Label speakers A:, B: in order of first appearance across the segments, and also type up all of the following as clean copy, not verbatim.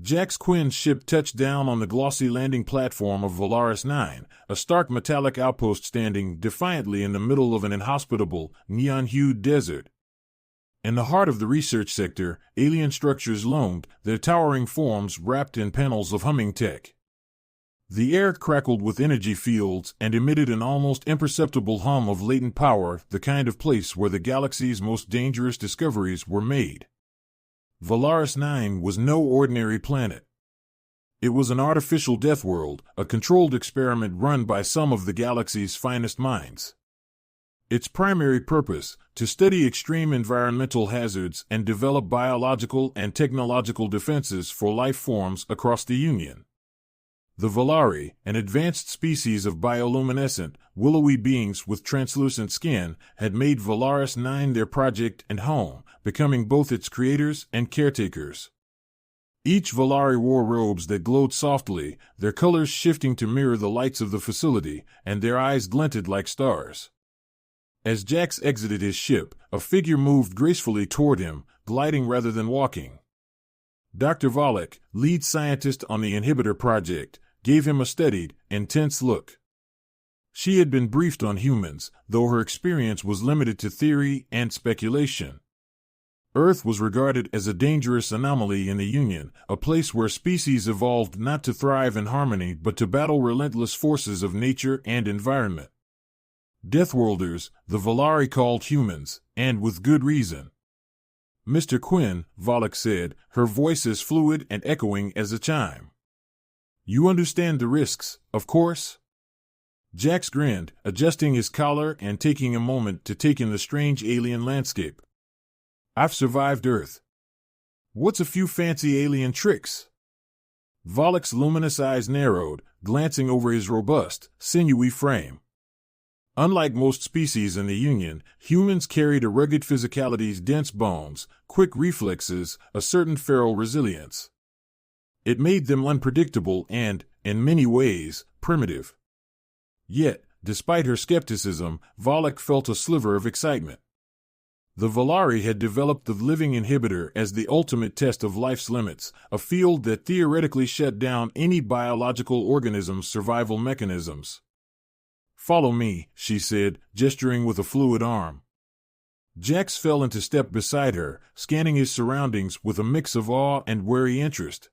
A: Jax Quinn's ship touched down on the glossy landing platform of Valaris 9, a stark metallic outpost standing defiantly in the middle of an inhospitable, neon-hued desert. In the heart of the research sector, alien structures loomed, their towering forms wrapped in panels of humming tech. The air crackled with energy fields and emitted an almost imperceptible hum of latent power, the kind of place where the galaxy's most dangerous discoveries were made. Valaris 9 was no ordinary planet. It was an artificial Deathworld, a controlled experiment run by some of the galaxy's finest minds. Its primary purpose, to study extreme environmental hazards and develop biological and technological defenses for life forms across the Union. The Valari, an advanced species of bioluminescent, willowy beings with translucent skin, had made Valaris 9 their project and home, becoming both its creators and caretakers. Each Valari wore robes that glowed softly, their colors shifting to mirror the lights of the facility, and their eyes glinted like stars. As Jax exited his ship, a figure moved gracefully toward him, gliding rather than walking. Dr. Volek, lead scientist on the Inhibitor Project, gave him a studied, intense look. She had been briefed on humans, though her experience was limited to theory and speculation. Earth was regarded as a dangerous anomaly in the Union, a place where species evolved not to thrive in harmony but to battle relentless forces of nature and environment. Deathworlders, the Valari called humans, and with good reason. Mr. Quinn, Volek said, her voice as fluid and echoing as a chime. You understand the risks, of course? Jax grinned, adjusting his collar and taking a moment to take in the strange alien landscape. I've survived Earth. What's a few fancy alien tricks? Volek's luminous eyes narrowed, glancing over his robust, sinewy frame. Unlike most species in the Union, humans carried a rugged physicality's dense bones, quick reflexes, a certain feral resilience. It made them unpredictable and, in many ways, primitive. Yet, despite her skepticism, Volek felt a sliver of excitement. The Valari had developed the living inhibitor as the ultimate test of life's limits, a field that theoretically shut down any biological organism's survival mechanisms. Follow me, she said, gesturing with a fluid arm. Jax fell into step beside her, scanning his surroundings with a mix of awe and wary interest.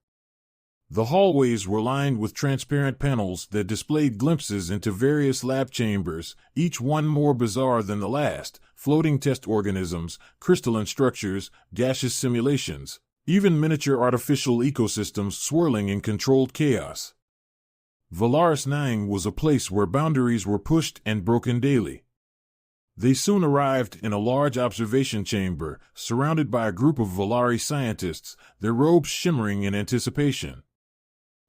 A: The hallways were lined with transparent panels that displayed glimpses into various lab chambers, each one more bizarre than the last, floating test organisms, crystalline structures, gaseous simulations, even miniature artificial ecosystems swirling in controlled chaos. Valaris 9 was a place where boundaries were pushed and broken daily. They soon arrived in a large observation chamber, surrounded by a group of Valari scientists, their robes shimmering in anticipation.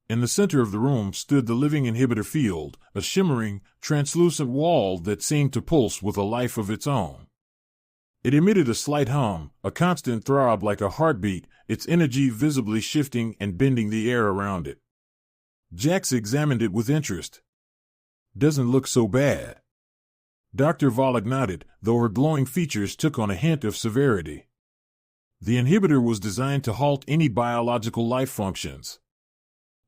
A: In the center of the room stood the living inhibitor field, a shimmering, translucent wall that seemed to pulse with a life of its own. It emitted a slight hum, a constant throb like a heartbeat, its energy visibly shifting and bending the air around it. Jax examined it with interest. Doesn't look so bad. Dr. Volek nodded, though her glowing features took on a hint of severity. The inhibitor was designed to halt any biological life functions.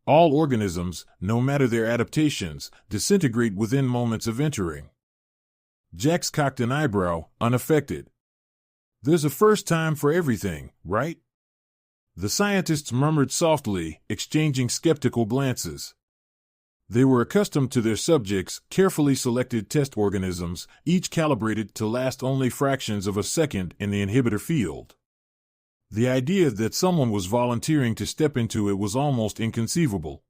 A: All organisms, no matter their adaptations, disintegrate within moments of entering. Jax cocked an eyebrow, unaffected. There's a first time for everything, right? The scientists murmured softly, exchanging skeptical glances. They were accustomed to their subjects, carefully selected test organisms, each calibrated to last only fractions of a second in the inhibitor field. The idea that someone was volunteering to step into it was almost inconceivable.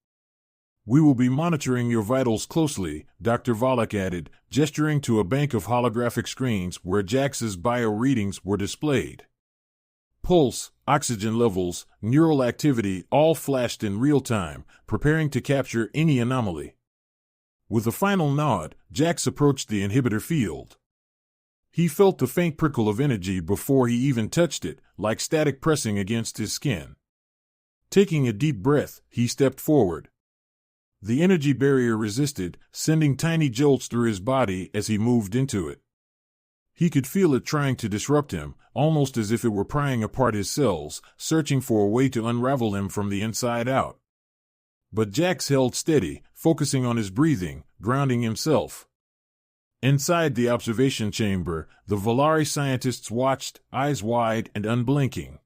A: We will be monitoring your vitals closely, Dr. Volek added, gesturing to a bank of holographic screens where Jax's bio readings were displayed. Pulse, oxygen levels, neural activity all flashed in real time, preparing to capture any anomaly. With a final nod, Jax approached the inhibitor field. He felt the faint prickle of energy before he even touched it, like static pressing against his skin. Taking a deep breath, he stepped forward. The energy barrier resisted, sending tiny jolts through his body as he moved into it. He could feel it trying to disrupt him, almost as if it were prying apart his cells, searching for a way to unravel him from the inside out. But Jax held steady, focusing on his breathing, grounding himself. Inside the observation chamber, the Volari scientists watched, eyes wide and unblinking.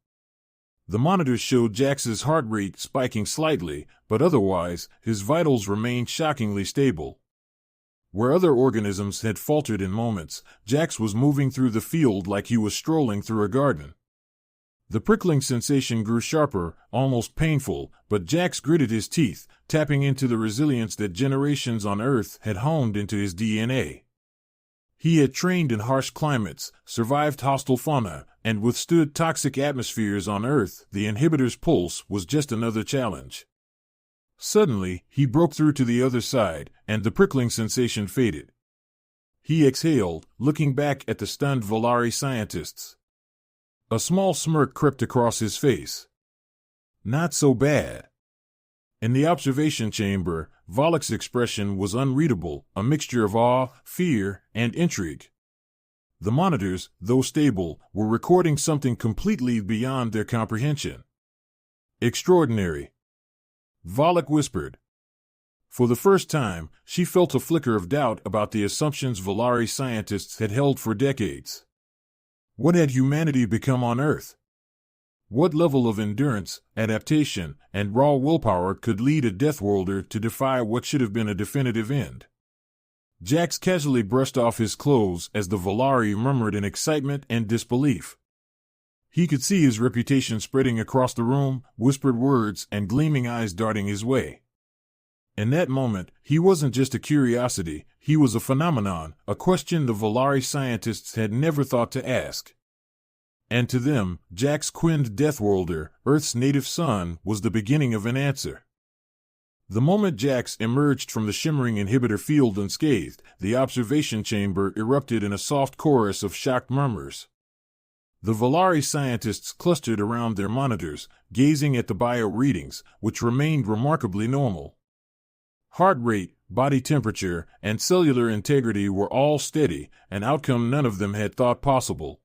A: The monitors showed Jax's heart rate spiking slightly, but otherwise, his vitals remained shockingly stable. Where other organisms had faltered in moments, Jax was moving through the field like he was strolling through a garden. The prickling sensation grew sharper, almost painful, but Jax gritted his teeth, tapping into the resilience that generations on Earth had honed into his DNA. He had trained in harsh climates, survived hostile fauna, and withstood toxic atmospheres on Earth. The inhibitor's pulse was just another challenge. Suddenly, he broke through to the other side, and the prickling sensation faded. He exhaled, looking back at the stunned Volari scientists. A small smirk crept across his face. Not so bad. In the observation chamber, Volok's expression was unreadable, a mixture of awe, fear, and intrigue. The monitors, though stable, were recording something completely beyond their comprehension. Extraordinary. Volok whispered. For the first time, she felt a flicker of doubt about the assumptions Volari scientists had held for decades. What had humanity become on Earth? What level of endurance, adaptation, and raw willpower could lead a Deathworlder to defy what should have been a definitive end? Jax casually brushed off his clothes as the Volari murmured in excitement and disbelief. He could see his reputation spreading across the room, whispered words and gleaming eyes darting his way. In that moment, he wasn't just a curiosity, he was a phenomenon, a question the Volari scientists had never thought to ask. And to them, Jax Quind Deathworlder, Earth's native son, was the beginning of an answer. The moment Jax emerged from the shimmering inhibitor field unscathed, the observation chamber erupted in a soft chorus of shocked murmurs. The Volari scientists clustered around their monitors, gazing at the bio readings, which remained remarkably normal. Heart rate, body temperature, and cellular integrity were all steady, an outcome none of them had thought possible.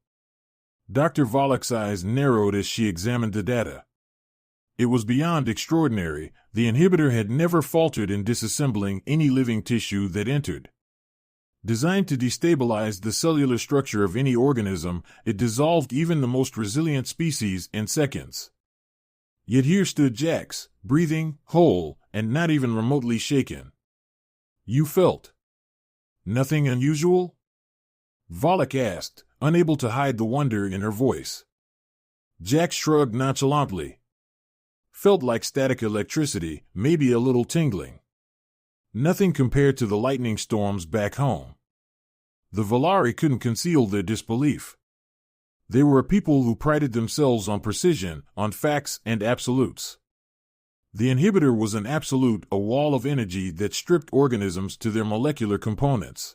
A: Dr. Volok's eyes narrowed as she examined the data. It was beyond extraordinary. The inhibitor had never faltered in disassembling any living tissue that entered. Designed to destabilize the cellular structure of any organism, it dissolved even the most resilient species in seconds. Yet here stood Jax, breathing, whole, and not even remotely shaken. You felt nothing unusual? Volok asked, unable to hide the wonder in her voice. Jax shrugged nonchalantly. Felt like static electricity, maybe a little tingling. Nothing compared to the lightning storms back home. The Volari couldn't conceal their disbelief. They were a people who prided themselves on precision, on facts and absolutes. The inhibitor was an absolute, a wall of energy that stripped organisms to their molecular components.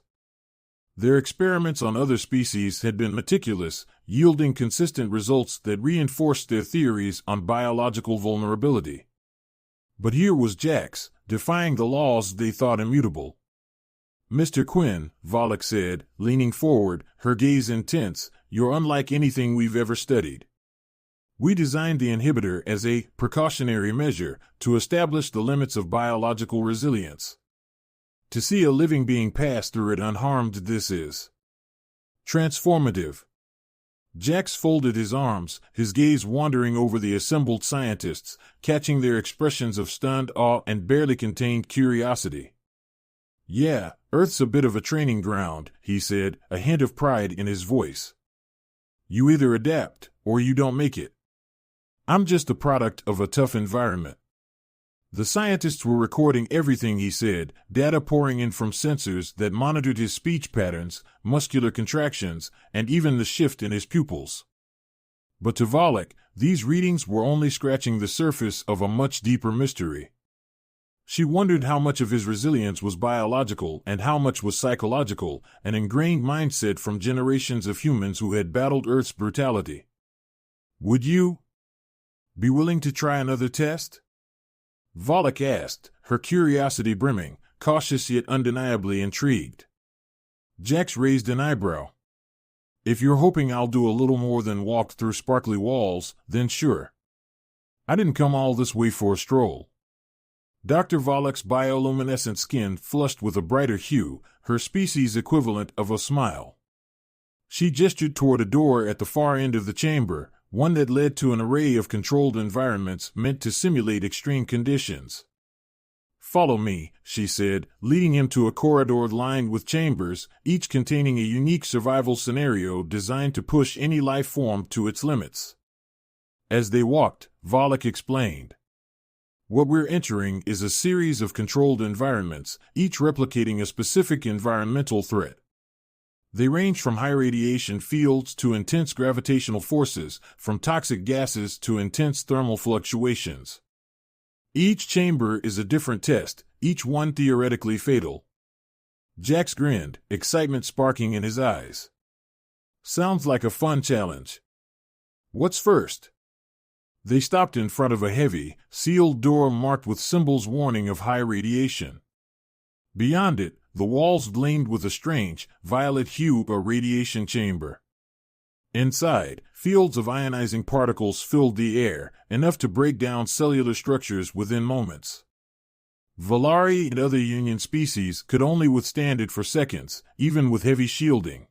A: Their experiments on other species had been meticulous, yielding consistent results that reinforced their theories on biological vulnerability. But here was Jax, defying the laws they thought immutable. Mr. Quinn, Volok said, leaning forward, her gaze intense, you're unlike anything we've ever studied. We designed the inhibitor as a precautionary measure to establish the limits of biological resilience. To see a living being pass through it unharmed, this is transformative. Jax folded his arms, his gaze wandering over the assembled scientists, catching their expressions of stunned awe and barely contained curiosity. Yeah, Earth's a bit of a training ground, he said, a hint of pride in his voice. You either adapt, or you don't make it. I'm just the product of a tough environment. The scientists were recording everything he said, data pouring in from sensors that monitored his speech patterns, muscular contractions, and even the shift in his pupils. But to Volok, these readings were only scratching the surface of a much deeper mystery. She wondered how much of his resilience was biological and how much was psychological, an ingrained mindset from generations of humans who had battled Earth's brutality. Would you be willing to try another test? Volok asked, her curiosity brimming, cautious yet undeniably intrigued. Jax raised an eyebrow. If you're hoping I'll do a little more than walk through sparkly walls, then sure. I didn't come all this way for a stroll. Dr. Volek's bioluminescent skin flushed with a brighter hue, her species equivalent of a smile. She gestured toward a door at the far end of the chamber, one that led to an array of controlled environments meant to simulate extreme conditions. "Follow me," she said, leading him to a corridor lined with chambers, each containing a unique survival scenario designed to push any life form to its limits. As they walked, Volek explained, "What we're entering is a series of controlled environments, each replicating a specific environmental threat. They range from high radiation fields to intense gravitational forces, from toxic gases to intense thermal fluctuations. Each chamber is a different test, each one theoretically fatal." Jax grinned, excitement sparking in his eyes. "Sounds like a fun challenge. What's first?" They stopped in front of a heavy, sealed door marked with symbols warning of high radiation. Beyond it, the walls gleamed with a strange, violet hue, a radiation chamber. Inside, fields of ionizing particles filled the air, enough to break down cellular structures within moments. Volari and other Union species could only withstand it for seconds, even with heavy shielding.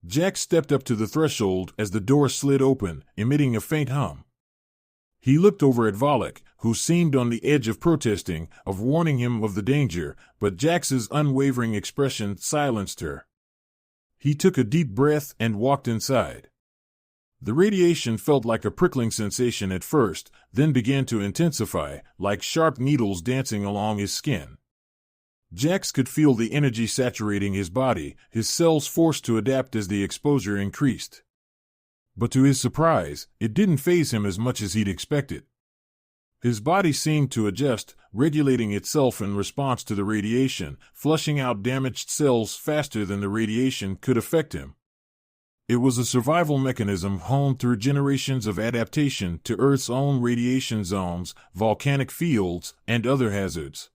A: Jax stepped up to the threshold as the door slid open, emitting a faint hum. He looked over at Volek, who seemed on the edge of protesting, of warning him of the danger, but Jax's unwavering expression silenced her. He took a deep breath and walked inside. The radiation felt like a prickling sensation at first, then began to intensify, like sharp needles dancing along his skin. Jax could feel the energy saturating his body, his cells forced to adapt as the exposure increased. But to his surprise, it didn't faze him as much as he'd expected. His body seemed to adjust, regulating itself in response to the radiation, flushing out damaged cells faster than the radiation could affect him. It was a survival mechanism honed through generations of adaptation to Earth's own radiation zones, volcanic fields, and other hazards.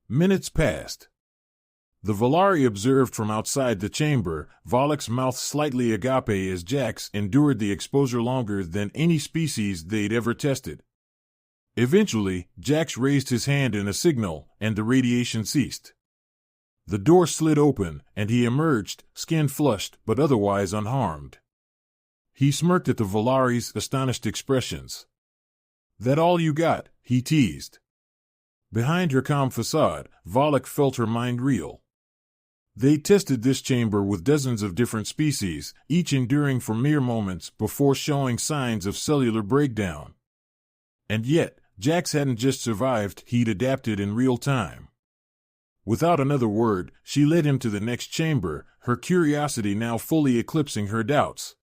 A: Minutes passed. The Volari observed from outside the chamber, Volek's mouth slightly agape as Jax endured the exposure longer than any species they'd ever tested. Eventually, Jax raised his hand in a signal, and the radiation ceased. The door slid open, and he emerged, skin flushed but otherwise unharmed. He smirked at the Volari's astonished expressions. "That all you got?" he teased. Behind her calm facade, Volek felt her mind reel. They tested this chamber with dozens of different species, each enduring for mere moments before showing signs of cellular breakdown. And yet, Jax hadn't just survived, he'd adapted in real time. Without another word, she led him to the next chamber, her curiosity now fully eclipsing her doubts.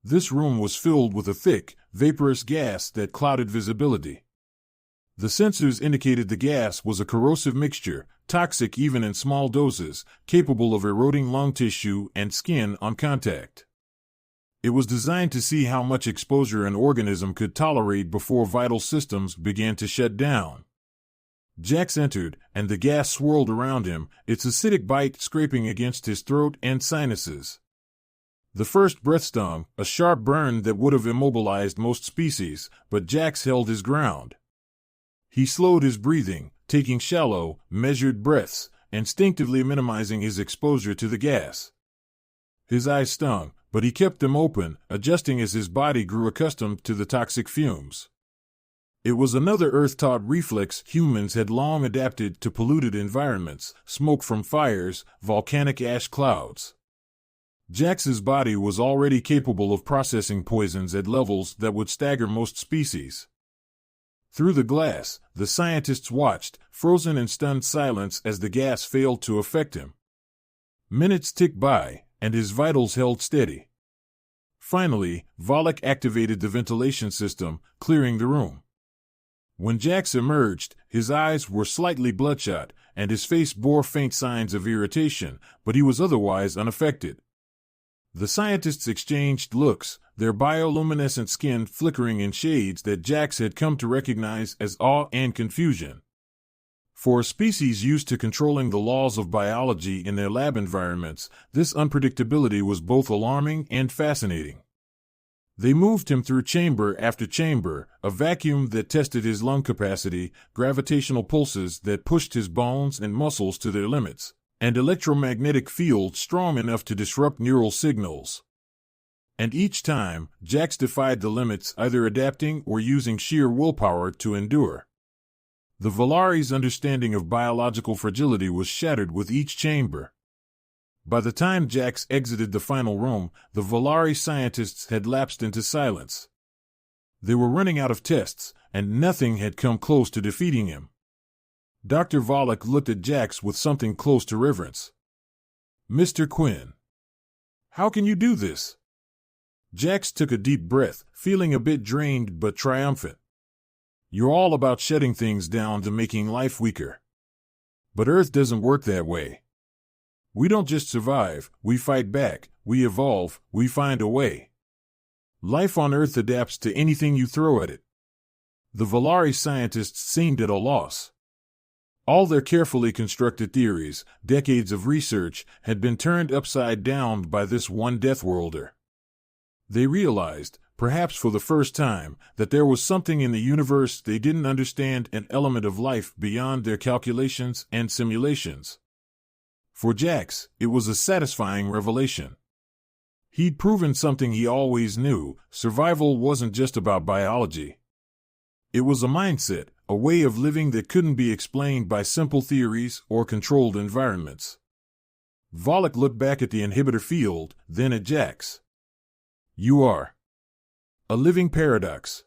A: This room was filled with a thick, vaporous gas that clouded visibility. The sensors indicated the gas was a corrosive mixture, toxic even in small doses, capable of eroding lung tissue and skin on contact. It was designed to see how much exposure an organism could tolerate before vital systems began to shut down. Jax entered, and the gas swirled around him, its acidic bite scraping against his throat and sinuses. The first breath stung, a sharp burn that would have immobilized most species, but Jax held his ground. He slowed his breathing, taking shallow, measured breaths, instinctively minimizing his exposure to the gas. His eyes stung, but he kept them open, adjusting as his body grew accustomed to the toxic fumes. It was another Earth-taught reflex humans had long adapted to polluted environments, smoke from fires, volcanic ash clouds. Jax's body was already capable of processing poisons at levels that would stagger most species. Through the glass, the scientists watched, frozen in stunned silence as the gas failed to affect him. Minutes ticked by, and his vitals held steady. Finally, Volek activated the ventilation system, clearing the room. When Jax emerged, his eyes were slightly bloodshot, and his face bore faint signs of irritation, but he was otherwise unaffected. The scientists exchanged looks, their bioluminescent skin flickering in shades that Jax had come to recognize as awe and confusion. For a species used to controlling the laws of biology in their lab environments, this unpredictability was both alarming and fascinating. They moved him through chamber after chamber, a vacuum that tested his lung capacity, gravitational pulses that pushed his bones and muscles to their limits, and electromagnetic fields strong enough to disrupt neural signals. And each time, Jax defied the limits, either adapting or using sheer willpower to endure. The Valari's understanding of biological fragility was shattered with each chamber. By the time Jax exited the final room, the Valari scientists had lapsed into silence. They were running out of tests, and nothing had come close to defeating him. Dr. Volek looked at Jax with something close to reverence. "Mr. Quinn, how can you do this?" Jax took a deep breath, feeling a bit drained but triumphant. "You're all about shutting things down to making life weaker. But Earth doesn't work that way. We don't just survive, we fight back, we evolve, we find a way. Life on Earth adapts to anything you throw at it." The Valari scientists seemed at a loss. All their carefully constructed theories, decades of research, had been turned upside down by this one Deathworlder. They realized, perhaps for the first time, that there was something in the universe they didn't understand, an element of life beyond their calculations and simulations. For Jax, it was a satisfying revelation. He'd proven something he always knew: survival wasn't just about biology. It was a mindset, a way of living that couldn't be explained by simple theories or controlled environments. Volek looked back at the inhibitor field, then at Jax. "You are a living paradox."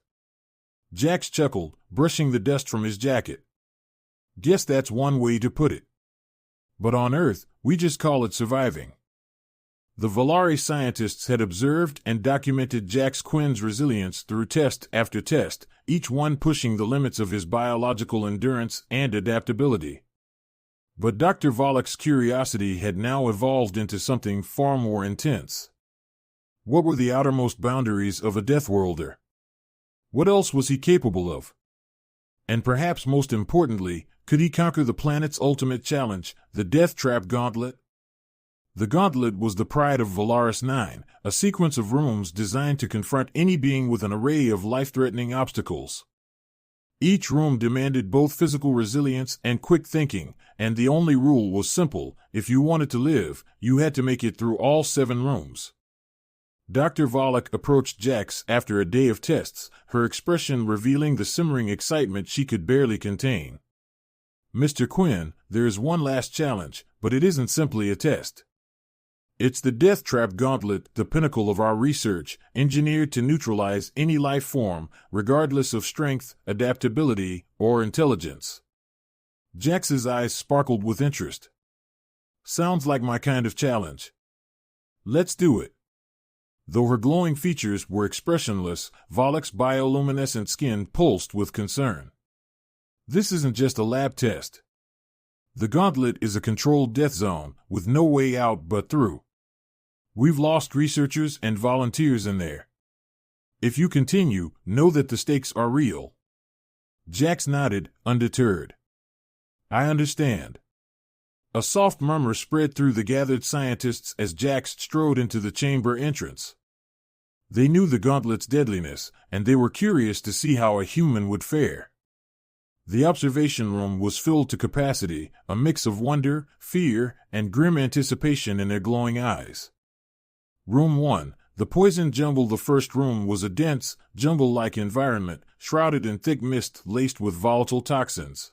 A: Jax chuckled, brushing the dust from his jacket. "Guess that's one way to put it. But on Earth, we just call it surviving." The Valari scientists had observed and documented Jax Quinn's resilience through test after test, each one pushing the limits of his biological endurance and adaptability. But Dr. Volek's curiosity had now evolved into something far more intense. What were the outermost boundaries of a Deathworlder? What else was he capable of? And perhaps most importantly, could he conquer the planet's ultimate challenge, the Deathtrap Gauntlet? The Gauntlet was the pride of Valaris 9, a sequence of rooms designed to confront any being with an array of life-threatening obstacles. Each room demanded both physical resilience and quick thinking, and the only rule was simple: if you wanted to live, you had to make it through all 7 rooms. Dr. Volek approached Jax after a day of tests, her expression revealing the simmering excitement she could barely contain. "Mr. Quinn, there is one last challenge, but it isn't simply a test. It's the Deathtrap Gauntlet, the pinnacle of our research, engineered to neutralize any life form, regardless of strength, adaptability, or intelligence." Jax's eyes sparkled with interest. "Sounds like my kind of challenge. Let's do it." Though her glowing features were expressionless, Volek's bioluminescent skin pulsed with concern. "This isn't just a lab test. The Gauntlet is a controlled death zone, with no way out but through. We've lost researchers and volunteers in there. If you continue, know that the stakes are real." Jax nodded, undeterred. "I understand." A soft murmur spread through the gathered scientists as Jax strode into the chamber entrance. They knew the Gauntlet's deadliness, and they were curious to see how a human would fare. The observation room was filled to capacity, a mix of wonder, fear, and grim anticipation in their glowing eyes. Room 1, the poison jungle. The first room was a dense, jungle-like environment, shrouded in thick mist laced with volatile toxins.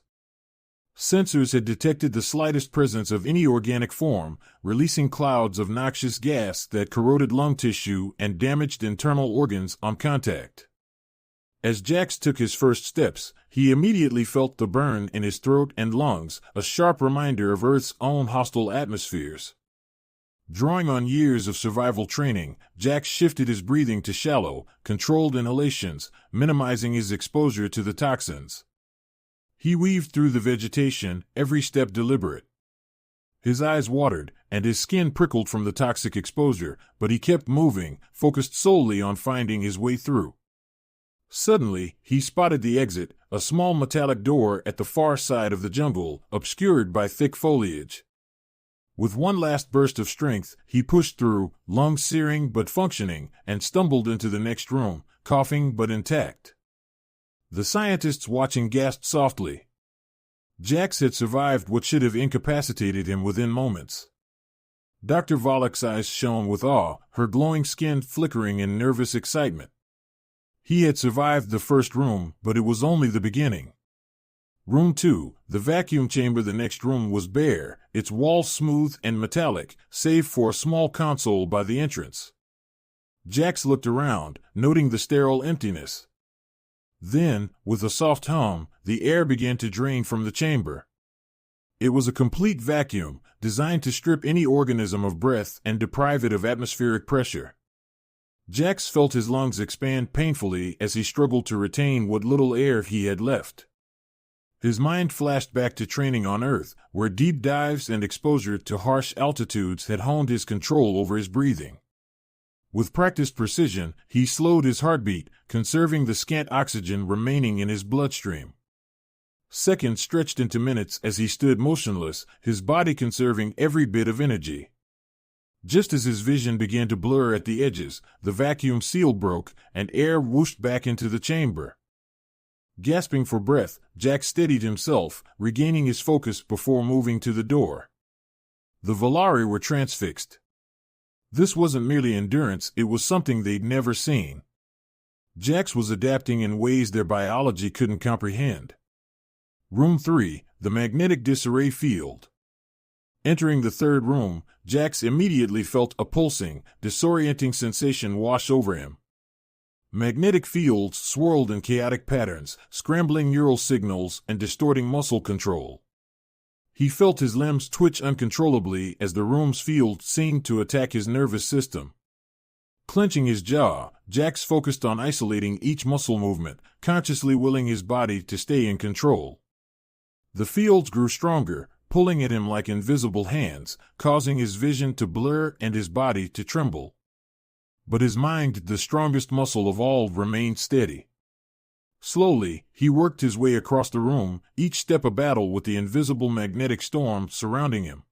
A: Sensors had detected the slightest presence of any organic form, releasing clouds of noxious gas that corroded lung tissue and damaged internal organs on contact. As Jax took his first steps, he immediately felt the burn in his throat and lungs, a sharp reminder of Earth's own hostile atmospheres. Drawing on years of survival training, Jax shifted his breathing to shallow, controlled inhalations, minimizing his exposure to the toxins. He weaved through the vegetation, every step deliberate. His eyes watered, and his skin prickled from the toxic exposure, but he kept moving, focused solely on finding his way through. Suddenly, he spotted the exit, a small metallic door at the far side of the jungle, obscured by thick foliage. With one last burst of strength, he pushed through, lungs searing but functioning, and stumbled into the next room, coughing but intact. The scientists watching gasped softly. Jax had survived what should have incapacitated him within moments. Dr. Volok's eyes shone with awe, her glowing skin flickering in nervous excitement. He had survived the first room, but it was only the beginning. Room 2, the vacuum chamber. The next room was bare, its walls smooth and metallic, save for a small console by the entrance. Jax looked around, noting the sterile emptiness. Then, with a soft hum, the air began to drain from the chamber. It was a complete vacuum, designed to strip any organism of breath and deprive it of atmospheric pressure. Jax felt his lungs expand painfully as he struggled to retain what little air he had left. His mind flashed back to training on Earth, where deep dives and exposure to harsh altitudes had honed his control over his breathing. With practiced precision, he slowed his heartbeat, conserving the scant oxygen remaining in his bloodstream. Seconds stretched into minutes as he stood motionless, his body conserving every bit of energy. Just as his vision began to blur at the edges, the vacuum seal broke, and air whooshed back into the chamber. Gasping for breath, Jax steadied himself, regaining his focus before moving to the door. The Volari were transfixed. This wasn't merely endurance, it was something they'd never seen. Jax was adapting in ways their biology couldn't comprehend. Room 3, the magnetic disarray field. Entering the third room, Jax immediately felt a pulsing, disorienting sensation wash over him. Magnetic fields swirled in chaotic patterns, scrambling neural signals and distorting muscle control. He felt his limbs twitch uncontrollably as the room's field seemed to attack his nervous system. Clenching his jaw, Jax focused on isolating each muscle movement, consciously willing his body to stay in control. The fields grew stronger, pulling at him like invisible hands, causing his vision to blur and his body to tremble. But his mind, the strongest muscle of all, remained steady. Slowly, he worked his way across the room, each step a battle with the invisible magnetic storm surrounding him.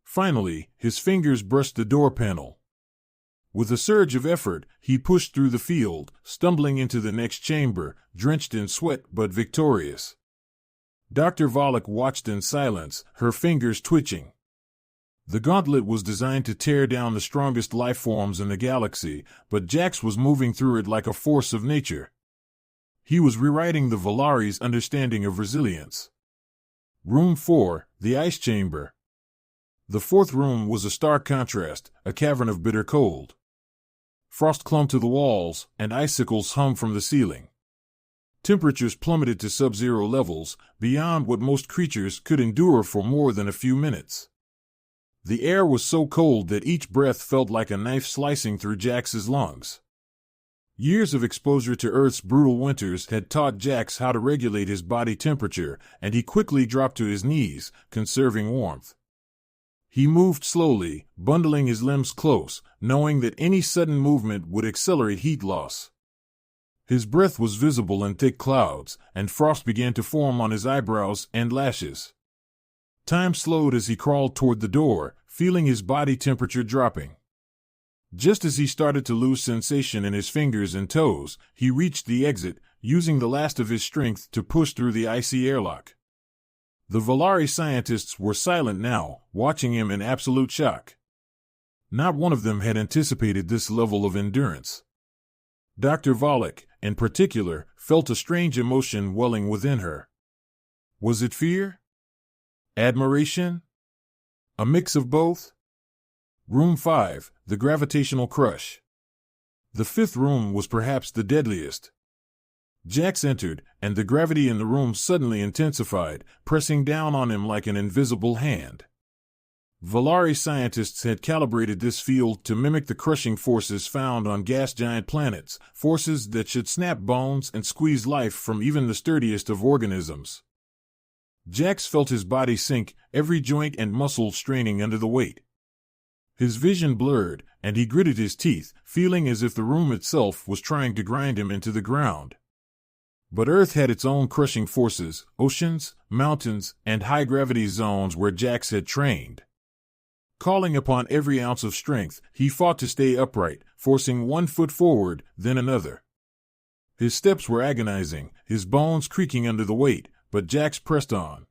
A: Finally, his fingers brushed the door panel. With a surge of effort, he pushed through the field, stumbling into the next chamber, drenched in sweat but victorious. Dr. Volok watched in silence, her fingers twitching. The gauntlet was designed to tear down the strongest life forms in the galaxy, but Jax was moving through it like a force of nature. He was rewriting the Volari's understanding of resilience. Room 4, the ice chamber. The fourth room was a stark contrast, a cavern of bitter cold. Frost clung to the walls, and icicles hung from the ceiling. Temperatures plummeted to sub-zero levels, beyond what most creatures could endure for more than a few minutes. The air was so cold that each breath felt like a knife slicing through Jax's lungs. Years of exposure to Earth's brutal winters had taught Jax how to regulate his body temperature, and he quickly dropped to his knees, conserving warmth. He moved slowly, bundling his limbs close, knowing that any sudden movement would accelerate heat loss. His breath was visible in thick clouds, and frost began to form on his eyebrows and lashes. Time slowed as he crawled toward the door, feeling his body temperature dropping. Just as he started to lose sensation in his fingers and toes, he reached the exit, using the last of his strength to push through the icy airlock. The Volari scientists were silent now, watching him in absolute shock. Not one of them had anticipated this level of endurance. Dr. Volok, in particular, felt a strange emotion welling within her. Was it fear? Admiration? A mix of both? Room 5, the gravitational crush. The fifth room was perhaps the deadliest. Jax entered, and the gravity in the room suddenly intensified, pressing down on him like an invisible hand. Volari scientists had calibrated this field to mimic the crushing forces found on gas-giant planets, forces that should snap bones and squeeze life from even the sturdiest of organisms. Jax felt his body sink, every joint and muscle straining under the weight. His vision blurred, and he gritted his teeth, feeling as if the room itself was trying to grind him into the ground. But Earth had its own crushing forces, oceans, mountains, and high-gravity zones where Jax had trained. Calling upon every ounce of strength, he fought to stay upright, forcing one foot forward, then another. His steps were agonizing, his bones creaking under the weight, but Jax pressed on.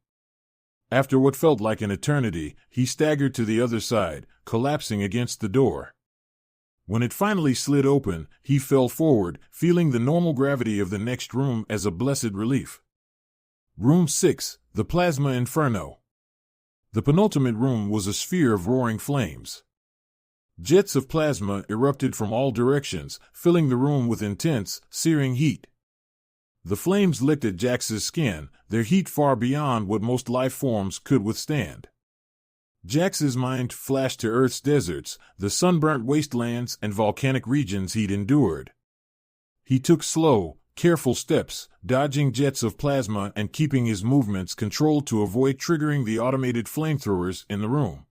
A: After what felt like an eternity, he staggered to the other side, collapsing against the door. When it finally slid open, he fell forward, feeling the normal gravity of the next room as a blessed relief. Room 6, the Plasma Inferno. The penultimate room was a sphere of roaring flames. Jets of plasma erupted from all directions, filling the room with intense, searing heat. The flames licked at Jax's skin, their heat far beyond what most life forms could withstand. Jax's mind flashed to Earth's deserts, the sunburnt wastelands and volcanic regions he'd endured. He took slow, careful steps, dodging jets of plasma and keeping his movements controlled to avoid triggering the automated flamethrowers in the room.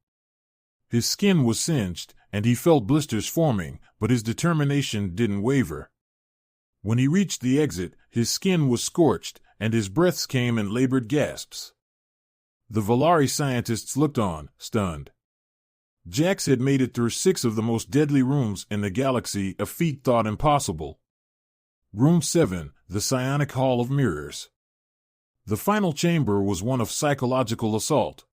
A: His skin was singed, and he felt blisters forming, but his determination didn't waver. When he reached the exit, his skin was scorched, and his breaths came in labored gasps. The Volari scientists looked on, stunned. Jax had made it through 6 of the most deadly rooms in the galaxy, a feat thought impossible. Room 7, the Psionic Hall of Mirrors. The final chamber was one of psychological assault.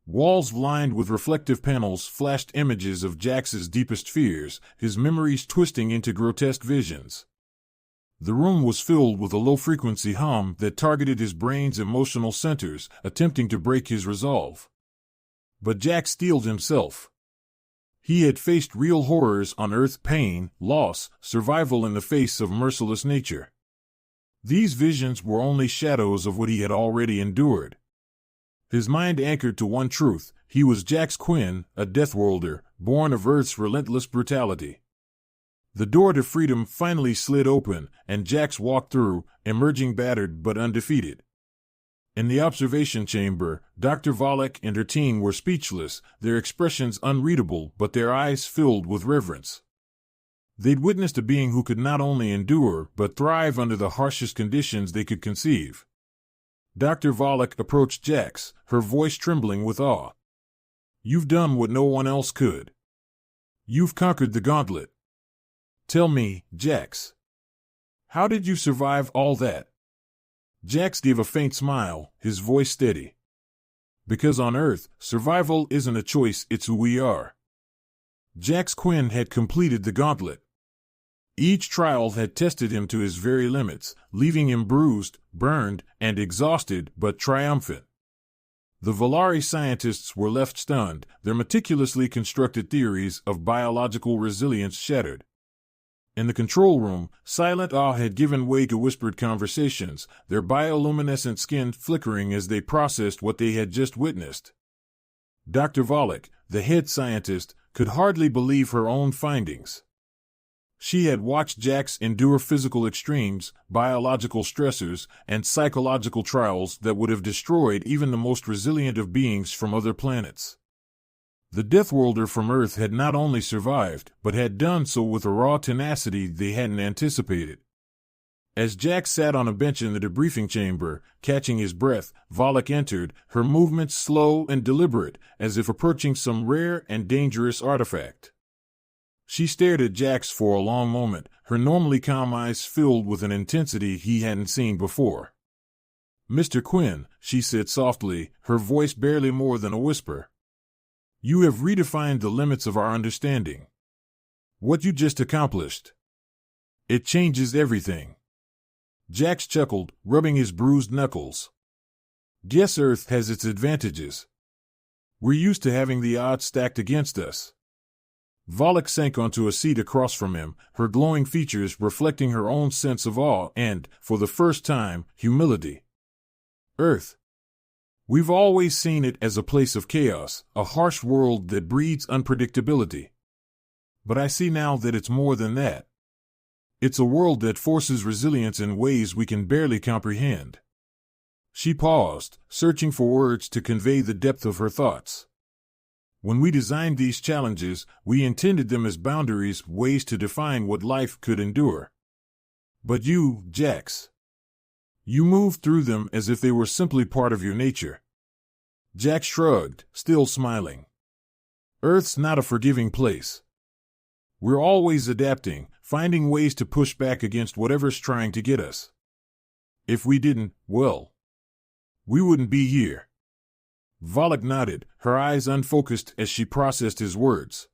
A: Walls lined with reflective panels flashed images of Jax's deepest fears, his memories twisting into grotesque visions. The room was filled with a low-frequency hum that targeted his brain's emotional centers, attempting to break his resolve. But Jax steeled himself. He had faced real horrors on Earth: pain, loss, survival in the face of merciless nature. These visions were only shadows of what he had already endured. His mind anchored to one truth: he was Jax Quinn, a Deathworlder, born of Earth's relentless brutality. The door to freedom finally slid open, and Jax walked through, emerging battered but undefeated. In the observation chamber, Dr. Volek and her team were speechless, their expressions unreadable but their eyes filled with reverence. They'd witnessed a being who could not only endure but thrive under the harshest conditions they could conceive. Dr. Volek approached Jax, her voice trembling with awe. "You've done what no one else could. You've conquered the gauntlet. Tell me, Jax, how did you survive all that?" Jax gave a faint smile, his voice steady. "Because on Earth, survival isn't a choice, it's who we are." Jax Quinn had completed the gauntlet. Each trial had tested him to his very limits, leaving him bruised, burned, and exhausted but triumphant. The Volari scientists were left stunned, their meticulously constructed theories of biological resilience shattered. In the control room, silent awe had given way to whispered conversations, their bioluminescent skin flickering as they processed what they had just witnessed. Dr. Volek, the head scientist, could hardly believe her own findings. She had watched Jax endure physical extremes, biological stressors, and psychological trials that would have destroyed even the most resilient of beings from other planets. The Deathworlder from Earth had not only survived, but had done so with a raw tenacity they hadn't anticipated. As Jax sat on a bench in the debriefing chamber, catching his breath, Volek entered, her movements slow and deliberate, as if approaching some rare and dangerous artifact. She stared at Jax for a long moment, her normally calm eyes filled with an intensity he hadn't seen before. "Mr. Quinn," she said softly, her voice barely more than a whisper. "You have redefined the limits of our understanding. What you just accomplished. It changes everything." Jax chuckled, rubbing his bruised knuckles. "Guess Earth has its advantages. We're used to having the odds stacked against us." Volek sank onto a seat across from him, her glowing features reflecting her own sense of awe and, for the first time, humility. "Earth. We've always seen it as a place of chaos, a harsh world that breeds unpredictability. But I see now that it's more than that. It's a world that forces resilience in ways we can barely comprehend." She paused, searching for words to convey the depth of her thoughts. When we designed these challenges, we intended them as boundaries, ways to define what life could endure. But you, Jax, you moved through them as if they were simply part of your nature. Jax shrugged, still smiling. Earth's not a forgiving place. We're always adapting, finding ways to push back against whatever's trying to get us. If we didn't, well, we wouldn't be here. Volok nodded, her eyes unfocused as she processed his words.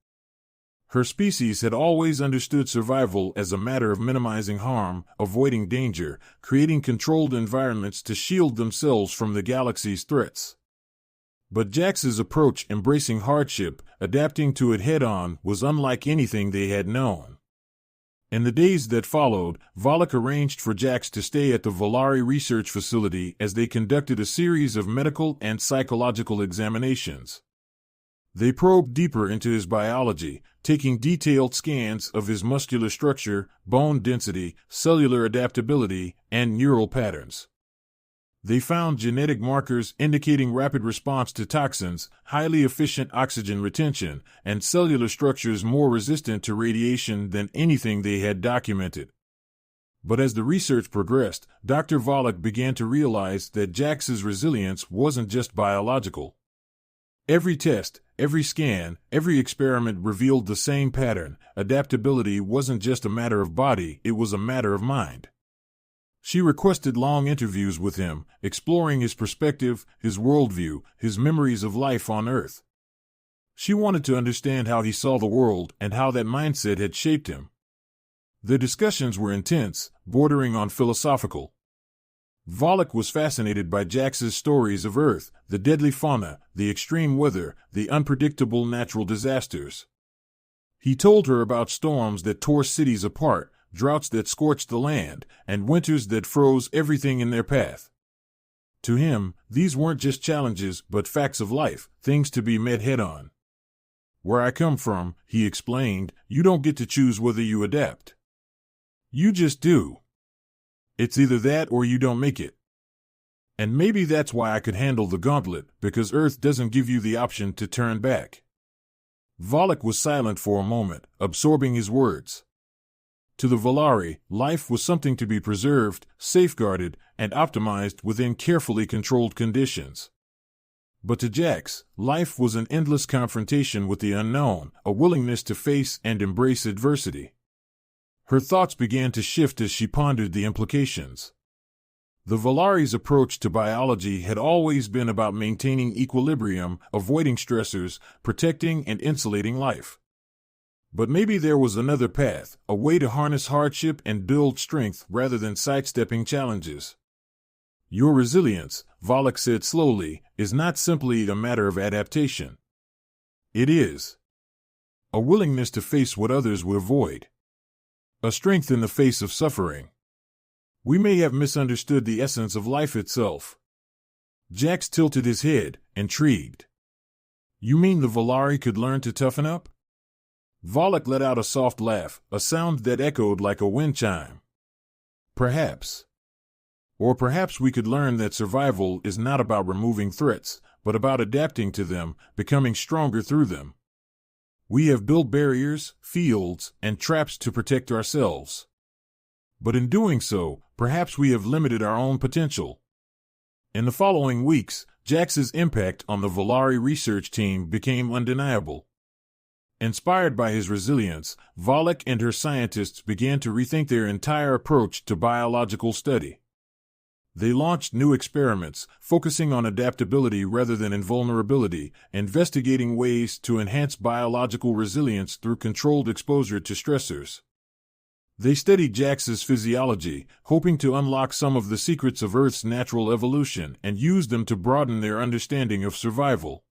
A: Her species had always understood survival as a matter of minimizing harm, avoiding danger, creating controlled environments to shield themselves from the galaxy's threats. But Jax's approach, embracing hardship, adapting to it head-on, was unlike anything they had known. In the days that followed, Volok arranged for Jax to stay at the Volari research facility as they conducted a series of medical and psychological examinations. They probed deeper into his biology, taking detailed scans of his muscular structure, bone density, cellular adaptability, and neural patterns. They found genetic markers indicating rapid response to toxins, highly efficient oxygen retention, and cellular structures more resistant to radiation than anything they had documented. But as the research progressed, Dr. Volok began to realize that Jax's resilience wasn't just biological. Every test, every scan, every experiment revealed the same pattern. Adaptability wasn't just a matter of body, it was a matter of mind. She requested long interviews with him, exploring his perspective, his worldview, his memories of life on Earth. She wanted to understand how he saw the world and how that mindset had shaped him. The discussions were intense, bordering on philosophical. Volok was fascinated by Jax's stories of Earth, the deadly fauna, the extreme weather, the unpredictable natural disasters. He told her about storms that tore cities apart, droughts that scorched the land, and winters that froze everything in their path. To him, these weren't just challenges but facts of life, things to be met head-on. Where I come from, he explained, you don't get to choose whether you adapt. You just do. It's either that or you don't make it. And maybe that's why I could handle the gauntlet, because Earth doesn't give you the option to turn back. Volok was silent for a moment, absorbing his words. To the Volari, life was something to be preserved, safeguarded, and optimized within carefully controlled conditions. But to Jax, life was an endless confrontation with the unknown, a willingness to face and embrace adversity. Her thoughts began to shift as she pondered the implications. The Volari's approach to biology had always been about maintaining equilibrium, avoiding stressors, protecting and insulating life. But maybe there was another path, a way to harness hardship and build strength rather than sidestepping challenges. Your resilience, Volok said slowly, is not simply a matter of adaptation. It is a willingness to face what others would avoid. A strength in the face of suffering. We may have misunderstood the essence of life itself. Jax tilted his head, intrigued. You mean the Volari could learn to toughen up? Volok let out a soft laugh, a sound that echoed like a wind chime. Perhaps. Or perhaps we could learn that survival is not about removing threats, but about adapting to them, becoming stronger through them. We have built barriers, fields, and traps to protect ourselves. But in doing so, perhaps we have limited our own potential. In the following weeks, Jax's impact on the Volari research team became undeniable. Inspired by his resilience, Volok and her scientists began to rethink their entire approach to biological study. They launched new experiments, focusing on adaptability rather than invulnerability, investigating ways to enhance biological resilience through controlled exposure to stressors. They studied Jax's physiology, hoping to unlock some of the secrets of Earth's natural evolution and use them to broaden their understanding of survival.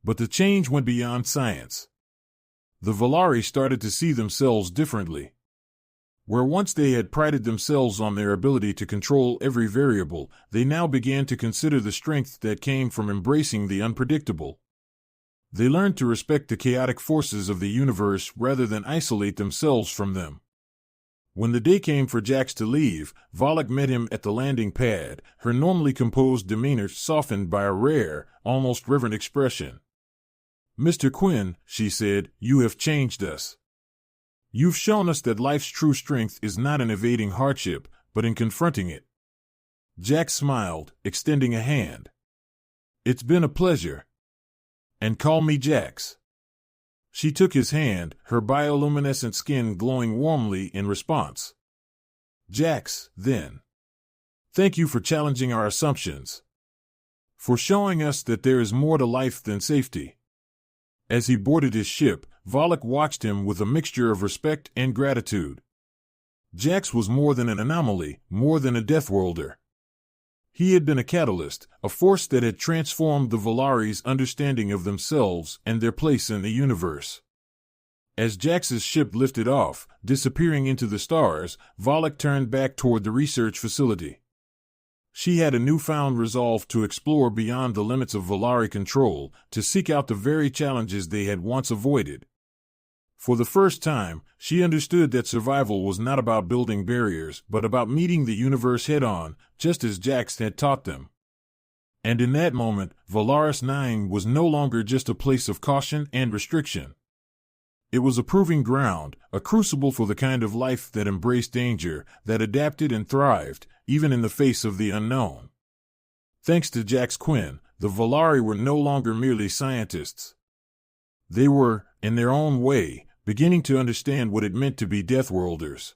A: But the change went beyond science. The Volari started to see themselves differently. Where once they had prided themselves on their ability to control every variable, they now began to consider the strength that came from embracing the unpredictable. They learned to respect the chaotic forces of the universe rather than isolate themselves from them. When the day came for Jax to leave, Volok met him at the landing pad, her normally composed demeanor softened by a rare, almost reverent expression. "Mr. Quinn," she said, "you have changed us. You've shown us that life's true strength is not in evading hardship, but in confronting it." Jax smiled, extending a hand. "It's been a pleasure. And call me Jax." She took his hand, her bioluminescent skin glowing warmly in response. "Jax, then. Thank you for challenging our assumptions. For showing us that there is more to life than safety." As he boarded his ship, Volok watched him with a mixture of respect and gratitude. Jax was more than an anomaly, more than a Deathworlder. He had been a catalyst, a force that had transformed the Valaris' understanding of themselves and their place in the universe. As Jax's ship lifted off, disappearing into the stars, Volok turned back toward the research facility. She had a newfound resolve to explore beyond the limits of Valari control, to seek out the very challenges they had once avoided. For the first time, she understood that survival was not about building barriers, but about meeting the universe head-on, just as Jax had taught them. And in that moment, Valaris 9 was no longer just a place of caution and restriction. It was a proving ground, a crucible for the kind of life that embraced danger, that adapted and thrived, even in the face of the unknown. Thanks to Jax Quinn, the Valari were no longer merely scientists. They were, in their own way, beginning to understand what it meant to be Deathworlders.